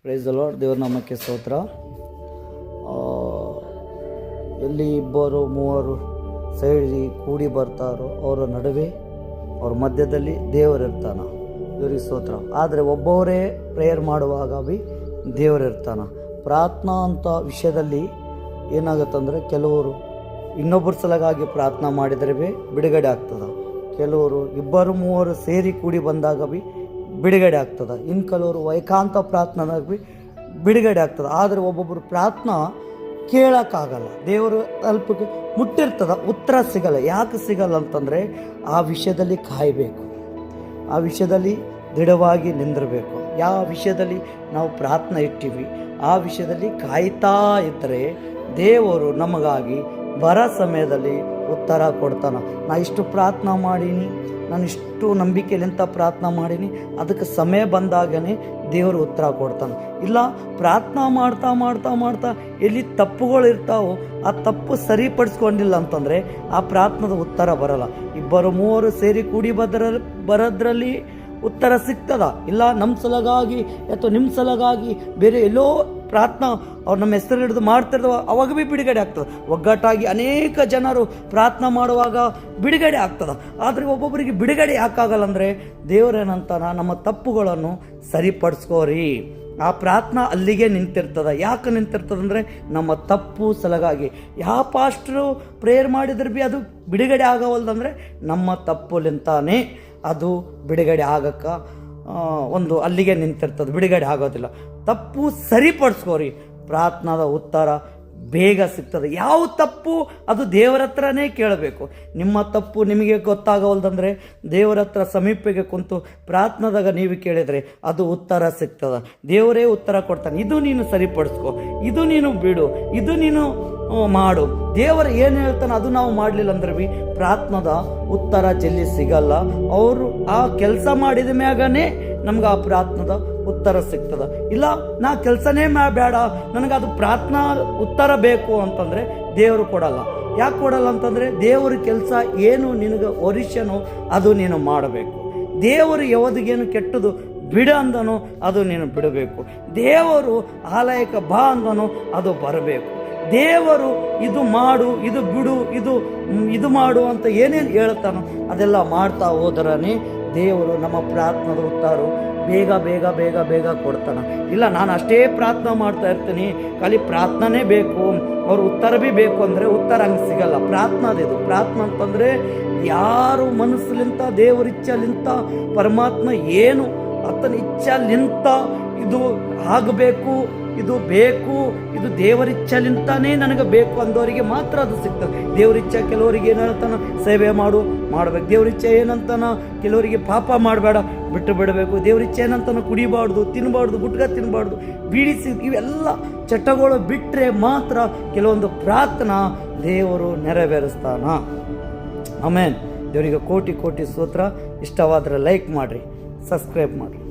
Praise the lord. ದೇವರ ನಾಮಕ್ಕೆ ಸ್ತೋತ್ರ. ಎಲ್ಲಿ ಇಬ್ಬರು ಮೂವರು ಸೇರಿ ಕೂಡಿ ಬರ್ತಾರೋ ಅವರ ನಡುವೆ ಅವ್ರ ಮಧ್ಯದಲ್ಲಿ ದೇವರಿರ್ತಾನ. ದೇವರಿಗೆ ಸ್ತೋತ್ರ. ಆದರೆ ಒಬ್ಬವರೇ ಪ್ರೇಯರ್ ಮಾಡುವಾಗ ದೇವರಿರ್ತಾನ. ಪ್ರಾರ್ಥನಾ ಅಂತ ವಿಷಯದಲ್ಲಿ ಏನಾಗುತ್ತಂದರೆ, ಕೆಲವರು ಇನ್ನೊಬ್ಬರ ಸಲಗಾಗಿ ಪ್ರಾರ್ಥನಾ ಮಾಡಿದರೆ ಬಿಡುಗಡೆ ಆಗ್ತದೆ. ಕೆಲವರು ಇಬ್ಬರು ಮೂವರು ಸೇರಿ ಕೂಡಿ ಬಂದಾಗ ಬಿಡುಗಡೆ ಆಗ್ತದೆ. ಇನ್ನು ಕೆಲವರು ಏಕಾಂತ ಪ್ರಾರ್ಥನಾದಾಗ ಬಿಡುಗಡೆ ಆಗ್ತದೆ. ಆದರೆ ಒಬ್ಬೊಬ್ಬರು ಪ್ರಾರ್ಥನಾ ಕೇಳೋಕ್ಕಾಗಲ್ಲ. ದೇವರು ಅಲ್ಪಕ್ಕೆ ಮುಟ್ಟಿರ್ತದೆ, ಉತ್ತರ ಸಿಗಲ್ಲ. ಯಾಕೆ ಸಿಗಲ್ಲ ಅಂತಂದರೆ, ಆ ವಿಷಯದಲ್ಲಿ ಕಾಯಬೇಕು, ಆ ವಿಷಯದಲ್ಲಿ ದೃಢವಾಗಿ ನಿಂದಿರಬೇಕು. ಯಾವ ವಿಷಯದಲ್ಲಿ ನಾವು ಪ್ರಾರ್ಥನೆ ಇಟ್ಟಿವಿ ಆ ವಿಷಯದಲ್ಲಿ ಕಾಯ್ತಾ ಇದ್ದರೆ ದೇವರು ನಮಗಾಗಿ ಬರೋ ಸಮಯದಲ್ಲಿ ಉತ್ತರ ಕೊಡ್ತಾನೆ. ನಾ ಇಷ್ಟು ಪ್ರಾರ್ಥನಾ ಮಾಡೀನಿ, ನಾನು ಇಷ್ಟು ನಂಬಿಕೆಯಲ್ಲಿಂತ ಪ್ರಾರ್ಥನಾ ಮಾಡೀನಿ, ಅದಕ್ಕೆ ಸಮಯ ಬಂದಾಗನೇ ದೇವರು ಉತ್ತರ ಕೊಡ್ತಾನೆ. ಇಲ್ಲ, ಪ್ರಾರ್ಥನಾ ಮಾಡ್ತಾ ಮಾಡ್ತಾ ಮಾಡ್ತಾ ಎಲ್ಲಿ ತಪ್ಪುಗಳು ಇರ್ತಾವೋ ಆ ತಪ್ಪು ಸರಿಪಡಿಸ್ಕೊಂಡಿಲ್ಲ ಅಂತಂದರೆ ಆ ಪ್ರಾರ್ಥನದ ಉತ್ತರ ಬರಲ್ಲ. ಇಬ್ಬರು ಮೂವರು ಸೇರಿ ಕೂಡಿ ಬರೋದ್ರಲ್ಲಿ ಉತ್ತರ ಸಿಗ್ತದ. ಇಲ್ಲ, ನಮ್ಮ ಸಲಗಾಗಿ ಅಥವಾ ನಿಮ್ಮ ಸಲಗಾಗಿ ಬೇರೆ ಎಲ್ಲೋ ಪ್ರಾರ್ಥನಾ ಅವ್ರು ನಮ್ಮ ಹೆಸರು ಹಿಡಿದು ಮಾಡ್ತಿರ್ತಾವ, ಅವಾಗ ಬಿಡುಗಡೆ ಆಗ್ತದೆ. ಒಗ್ಗಟ್ಟಾಗಿ ಅನೇಕ ಜನರು ಪ್ರಾರ್ಥನಾ ಮಾಡುವಾಗ ಬಿಡುಗಡೆ ಆಗ್ತದೆ. ಆದರೆ ಒಬ್ಬೊಬ್ಬರಿಗೆ ಬಿಡುಗಡೆ ಯಾಕಾಗಲ್ಲ ಅಂದರೆ, ದೇವರೇನಂತಾನ, ನಮ್ಮ ತಪ್ಪುಗಳನ್ನು ಸರಿಪಡಿಸ್ಕೋರಿ. ಆ ಪ್ರಾರ್ಥನಾ ಅಲ್ಲಿಗೆ ನಿಂತಿರ್ತದೆ. ಯಾಕೆ ನಿಂತಿರ್ತದಂದರೆ, ನಮ್ಮ ತಪ್ಪು ಸಲಗಾಗಿ. ಯಾವ ಪಾಸ್ಟ್ರು ಪ್ರೇಯರ್ ಮಾಡಿದ್ರೆ ಅದು ಬಿಡುಗಡೆ ಆಗವಲ್ದಂದರೆ ನಮ್ಮ ತಪ್ಪುಲಿಂತಾನೇ ಅದು ಬಿಡುಗಡೆ ಆಗಕ್ಕೆ ಒಂದು ಅಲ್ಲಿಗೆ ನಿಂತಿರ್ತದೆ, ಬಿಡುಗಡೆ ಆಗೋದಿಲ್ಲ. ತಪ್ಪು ಸರಿಪಡಿಸ್ಕೋರಿ, ಪ್ರಾರ್ಥನಾದ ಉತ್ತರ ಬೇಗ ಸಿಗ್ತದೆ. ಯಾವ ತಪ್ಪು ಅದು ದೇವರ ಹತ್ರನೇ ಕೇಳಬೇಕು. ನಿಮ್ಮ ತಪ್ಪು ನಿಮಗೆ ಗೊತ್ತಾಗವಲ್ದಂದರೆ ದೇವರ ಹತ್ರ ಸಮೀಪಕ್ಕೆ ಕುಂತು ಪ್ರಾರ್ಥನಾದಾಗ ನೀವು ಕೇಳಿದರೆ ಅದು ಉತ್ತರ ಸಿಗ್ತದೆ. ದೇವರೇ ಉತ್ತರ ಕೊಡ್ತಾನೆ. ಇದು ನೀನು ಸರಿಪಡಿಸ್ಕೊ, ಇದು ನೀನು ಬಿಡು, ಇದು ನೀನು ಮಾಡು. ದೇವರು ಏನು ಹೇಳ್ತಾನೆ ಅದು ನಾವು ಮಾಡಲಿಲ್ಲ ಅಂದ್ರೆ ಪ್ರಾರ್ಥನಾದ ಉತ್ತರ ಜಲ್ದಿ ಸಿಗಲ್ಲ. ಅವರು ಆ ಕೆಲಸ ಮಾಡಿದ ಮ್ಯಾಗನೇ ನಮ್ಗೆ ಆ ಪ್ರಾರ್ಥನಾದ ಉತ್ತರ ಸಿಗ್ತದೆ. ಇಲ್ಲ, ನಾ ಕೆಲಸನೇ ಬೇಡ, ನನಗದು ಪ್ರಾರ್ಥನಾ ಉತ್ತರ ಬೇಕು ಅಂತಂದರೆ ದೇವರು ಕೊಡಲ್ಲ. ಯಾಕೆ ಕೊಡಲ್ಲ ಅಂತಂದರೆ, ದೇವರ ಕೆಲಸ ಏನು ನಿನಗೆ ಒರಿಶನೋ ಅದು ನೀನು ಮಾಡಬೇಕು. ದೇವರು ಯಾವದಿಗೇನು ಕೆಟ್ಟದು ಬಿಡ ಅಂದನೋ ಅದು ನೀನು ಬಿಡಬೇಕು. ದೇವರು ಆಲಯಕ್ಕೆ ಬಾ ಅಂದನೋ ಅದು ಬರಬೇಕು. ದೇವರು ಇದು ಮಾಡು, ಇದು ಬಿಡು, ಇದು ಮಾಡು ಅಂತ ಏನೇನು ಹೇಳ್ತಾನೋ ಅದೆಲ್ಲ ಮಾಡ್ತಾ ಹೋದರನೇ ದೇವರು ನಮ್ಮ ಪ್ರಾರ್ಥನಾದ ಉತ್ತರ ಬೇಗ ಬೇಗ ಬೇಗ ಬೇಗ ಕೊಡ್ತಾನೆ. ಇಲ್ಲ, ನಾನು ಅಷ್ಟೇ ಪ್ರಾರ್ಥನಾ ಮಾಡ್ತಾ ಇರ್ತೀನಿ, ಖಾಲಿ ಪ್ರಾರ್ಥನೆ ಬೇಕು, ಅವ್ರ ಉತ್ತರ ಬೇಕು ಅಂದರೆ ಉತ್ತರ ಹಂಗೆ ಸಿಗಲ್ಲ. ಪ್ರಾರ್ಥನಾದಿದು ಪ್ರಾರ್ಥನಾ ಅಂತಂದರೆ ಯಾರು ಮನಸ್ಸಲಿಂತ ದೇವರ ಇಚ್ಛೆಲಿಂತ ಪರಮಾತ್ಮ ಏನು ಆತನ ಇಚ್ಛೆಲಿಂತ ಇದು ಆಗಬೇಕು, ಇದು ಬೇಕು, ಇದು ದೇವರ ಇಚ್ಛೆಲಿಂತಾನೇ ನನಗೆ ಬೇಕು ಅಂದವರಿಗೆ ಮಾತ್ರ ಅದು ಸಿಗ್ತದೆ. ದೇವ್ರ ಇಚ್ಛೆ ಕೆಲವರಿಗೆ ಏನು ಹೇಳ್ತಾನ, ಸೇವೆ ಮಾಡಬೇಕು. ದೇವ್ರ ಇಚ್ಛೆ ಏನಂತಾನ, ಕೆಲವರಿಗೆ ಪಾಪ ಮಾಡಬೇಡ, ಬಿಟ್ಟು ಬಿಡಬೇಕು. ದೇವ್ರ ಇಚ್ಛೆ ಏನಂತಾನ, ಕುಡಿಬಾರ್ದು, ತಿನ್ನಬಾರ್ದು, ಗುಟ್ಕ ತಿನ್ನಬಾರ್ದು, ಬೀಡಿಸಿ, ಇವೆಲ್ಲ ಚಟಗಳು ಬಿಟ್ಟರೆ ಮಾತ್ರ ಕೆಲವೊಂದು ಪ್ರಾರ್ಥನಾ ದೇವರು ನೆರವೇರಿಸ್ತಾನ. ಆಮೇನ್. ದೇವರಿಗೆ ಕೋಟಿ ಕೋಟಿ ಸ್ತೋತ್ರ. ಇಷ್ಟವಾದರೆ ಲೈಕ್ ಮಾಡಿರಿ, ಸಬ್ಸ್ಕ್ರೈಬ್ ಮಾಡಿರಿ.